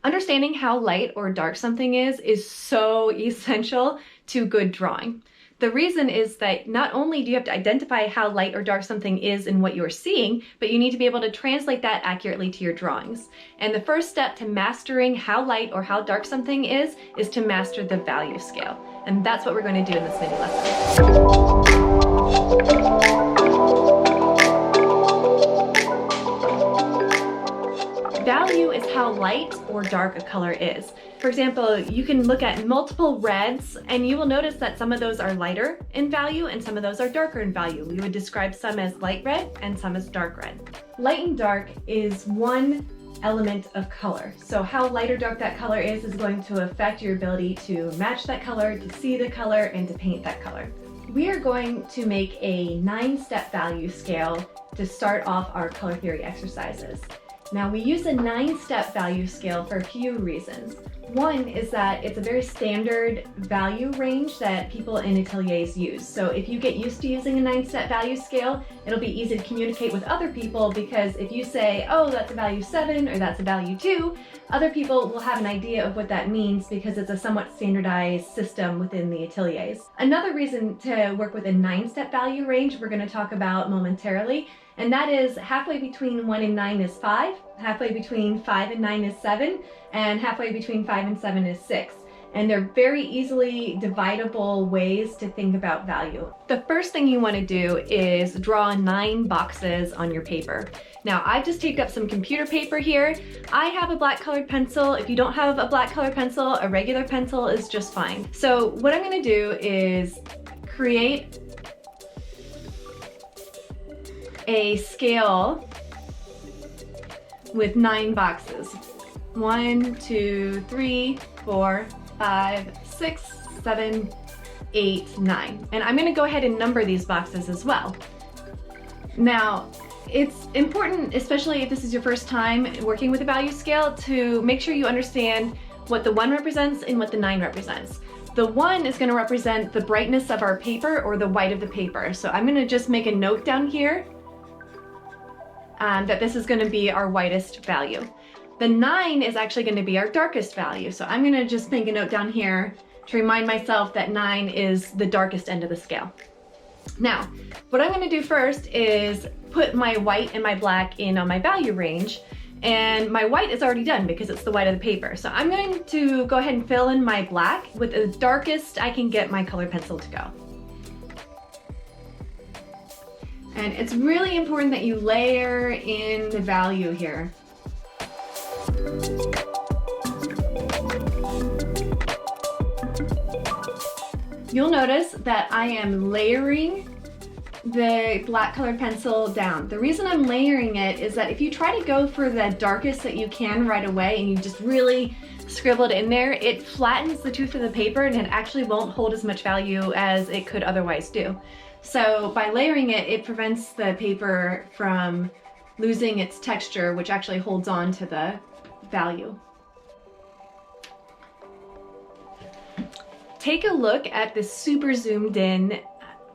Understanding how light or dark something is so essential to good drawing. The reason is that not only do you have to identify how light or dark something is in what you're seeing, but you need to be able to translate that accurately to your drawings. And the first step to mastering how light or how dark something is to master the value scale. And that's what we're going to do in this mini lesson. Value is how light or dark a color is. For example, you can look at multiple reds and you will notice that some of those are lighter in value and some of those are darker in value. We would describe some as light red and some as dark red. Light and dark is one element of color. So how light or dark that color is going to affect your ability to match that color, to see the color, and to paint that color. We are going to make a 9-step value scale to start off our color theory exercises. Now we use a 9-step value scale for a few reasons. One is that it's a very standard value range that people in ateliers use. So if you get used to using a 9-step value scale, it'll be easy to communicate with other people, because if you say, oh, that's a value 7 or that's a value 2, other people will have an idea of what that means because it's a somewhat standardized system within the ateliers. Another reason to work with a 9-step value range we're going to talk about momentarily, and that is halfway between 1 and 9 is 5, halfway between 5 and 9 is 7, and halfway between 5 and 7 is 6. And they're very easily dividable ways to think about value. The first thing you want to do is draw 9 boxes on your paper. Now I've just taped up some computer paper here. I have a black colored pencil. If you don't have a black colored pencil, a regular pencil is just fine. So what I'm going to do is create a scale with 9 boxes. 1, 2, 3, 4, 5, 6, 7, 8, 9. And I'm going to go ahead and number these boxes as well. Now, it's important, especially if this is your first time working with a value scale, to make sure you understand what the 1 represents and what the 9 represents. The 1 is going to represent the brightness of our paper or the white of the paper. So I'm going to just make a note down here that this is going to be our whitest value. The 9 is actually going to be our darkest value. So I'm going to just make a note down here to remind myself that 9 is the darkest end of the scale. Now, what I'm going to do first is put my white and my black in on my value range. And my white is already done because it's the white of the paper. So I'm going to go ahead and fill in my black with the darkest I can get my colored pencil to go. And it's really important that you layer in the value here. You'll notice that I am layering the black colored pencil down. The reason I'm layering it is that if you try to go for the darkest that you can right away and you just really scribble it in there, it flattens the tooth of the paper and it actually won't hold as much value as it could otherwise do. So by layering it, it prevents the paper from losing its texture, which actually holds on to the value. Take a look at this super zoomed in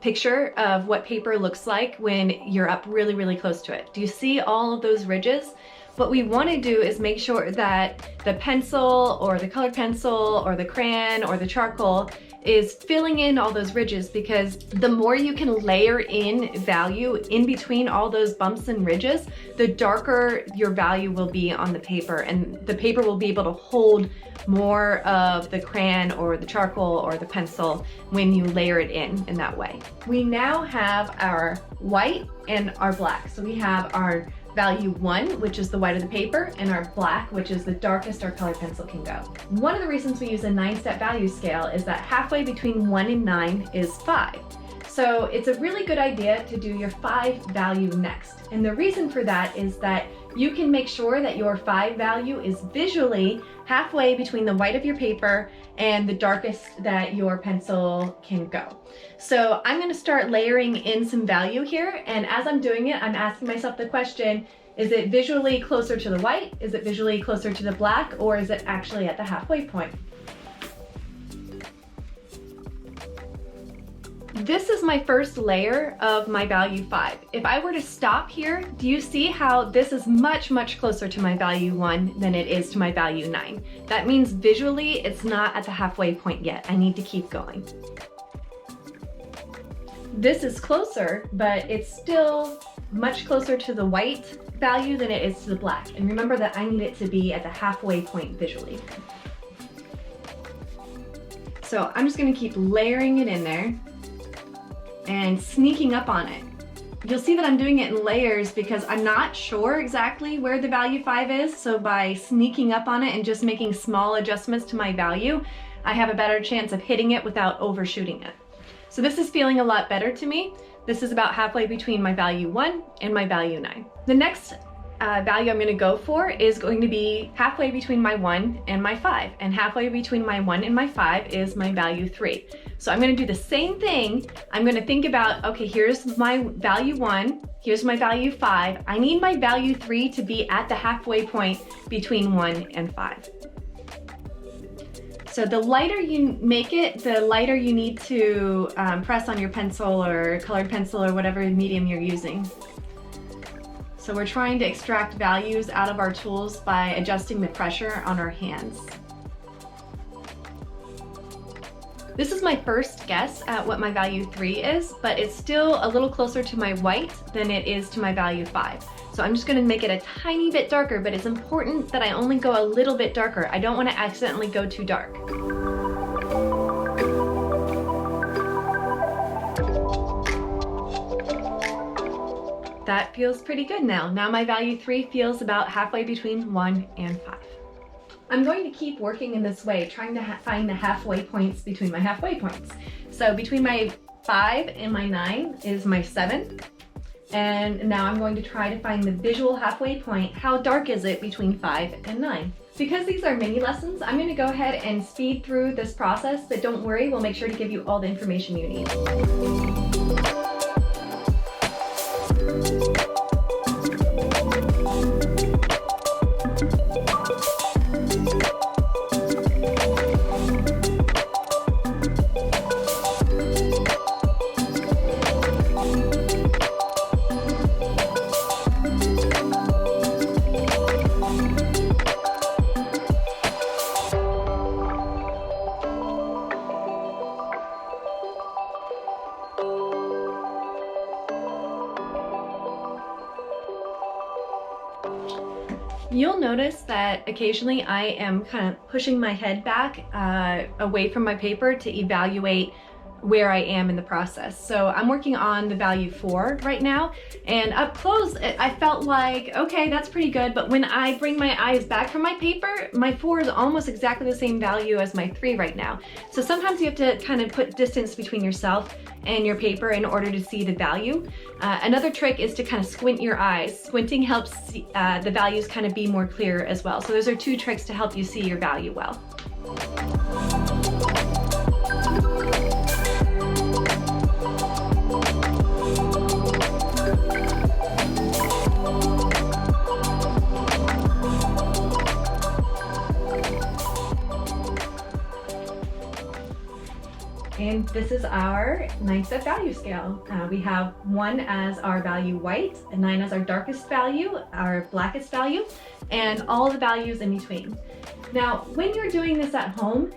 picture of what paper looks like when you're up really, really close to it. Do you see all of those ridges? What we want to do is make sure that the pencil or the colored pencil or the crayon or the charcoal is filling in all those ridges, because the more you can layer in value in between all those bumps and ridges, the darker your value will be on the paper, and the paper will be able to hold more of the crayon or the charcoal or the pencil when you layer it in that way. We now have our white and our black. So we have our value 1, which is the white of the paper, and our black, which is the darkest our colored pencil can go. One of the reasons we use a 9-step value scale is that halfway between 1 and 9 is 5. So it's a really good idea to do your 5 value next. And the reason for that is that you can make sure that your 5 value is visually halfway between the white of your paper and the darkest that your pencil can go. So I'm going to start layering in some value here, and as I'm doing it, I'm asking myself the question, is it visually closer to the white? Is it visually closer to the black? Or is it actually at the halfway point? This is my first layer of my value 5. If I were to stop here, do you see how this is much, much closer to my value 1 than it is to my value 9? That means visually it's not at the halfway point yet. I need to keep going. This is closer, but it's still much closer to the white value than it is to the black. And remember that I need it to be at the halfway point visually. So I'm just gonna keep layering it in there and sneaking up on it. You'll see that I'm doing it in layers because I'm not sure exactly where the value 5 is, so by sneaking up on it and just making small adjustments to my value, I have a better chance of hitting it without overshooting it. So this is feeling a lot better to me. This is about halfway between my value 1 and my value 9. The next value I'm gonna go for is going to be halfway between my 1 and my 5, and halfway between my 1 and my 5 is my value 3. So I'm gonna do the same thing. I'm gonna think about, okay, here's my value 1, here's my value 5. I need my value 3 to be at the halfway point between 1 and 5. So the lighter you make it, the lighter you need to press on your pencil or colored pencil or whatever medium you're using. So we're trying to extract values out of our tools by adjusting the pressure on our hands. This is my first guess at what my value 3 is, but it's still a little closer to my white than it is to my value 5. So I'm just gonna make it a tiny bit darker, but it's important that I only go a little bit darker. I don't wanna accidentally go too dark. That feels pretty good now. Now my value 3 feels about halfway between 1 and 5. I'm going to keep working in this way, trying to find the halfway points between my halfway points. So between my 5 and my 9 is my 7. And now I'm going to try to find the visual halfway point. How dark is it between 5 and 9? Because these are mini lessons, I'm going to go ahead and speed through this process, but don't worry, we'll make sure to give you all the information you need. You'll notice that occasionally I am kind of pushing my head back away from my paper to evaluate where I am in the process. So I'm working on the value 4 right now, and up close I felt like, okay, that's pretty good, but when I bring my eyes back from my paper, my 4 is almost exactly the same value as my 3 right now. So sometimes you have to kind of put distance between yourself and your paper in order to see the value. Another trick is to kind of squint your eyes. Squinting helps the values kind of be more clear as well. So those are 2 tricks to help you see your value well. And this is our 9-step value scale. We have 1 as our value white, and 9 as our darkest value, our blackest value, and all the values in between. Now, when you're doing this at home,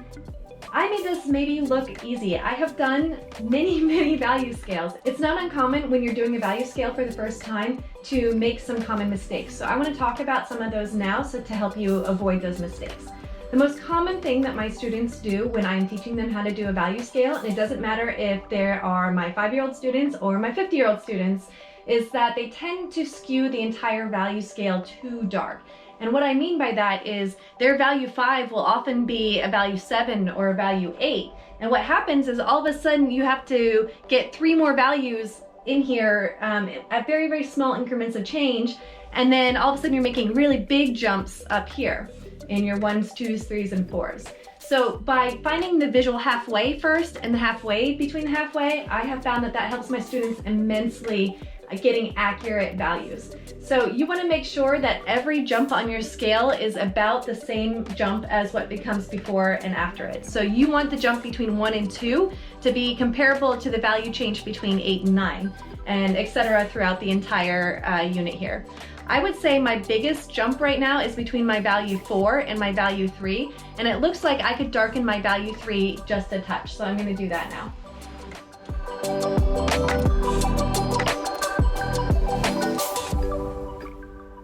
I made this maybe look easy. I have done many value scales. It's not uncommon when you're doing a value scale for the first time to make some common mistakes. So I want to talk about some of those now so to help you avoid those mistakes. The most common thing that my students do when I'm teaching them how to do a value scale, and it doesn't matter if there are my 5-year-old students or my 50-year-old students, is that they tend to skew the entire value scale too dark. And what I mean by that is their value 5 will often be a value 7 or a value 8. And what happens is all of a sudden you have to get 3 more values in here at very small increments of change. And then all of a sudden you're making really big jumps up here in your 1s, 2s, 3s, and 4s. So by finding the visual halfway first and the halfway between the halfway, I have found that that helps my students immensely getting accurate values. So you want to make sure that every jump on your scale is about the same jump as what becomes before and after it. So you want the jump between 1 and 2 to be comparable to the value change between 8 and 9, and etc. throughout the entire unit here. I would say my biggest jump right now is between my value 4 and my value 3, and it looks like I could darken my value 3 just a touch, so I'm going to do that now.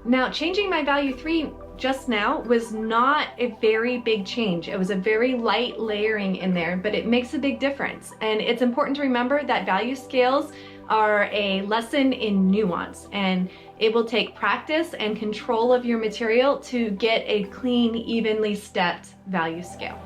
Now, changing my value 3 just now was not a very big change. It was a very light layering in there, but it makes a big difference. And it's important to remember that value scales are a lesson in nuance, and it will take practice and control of your material to get a clean, evenly stepped value scale.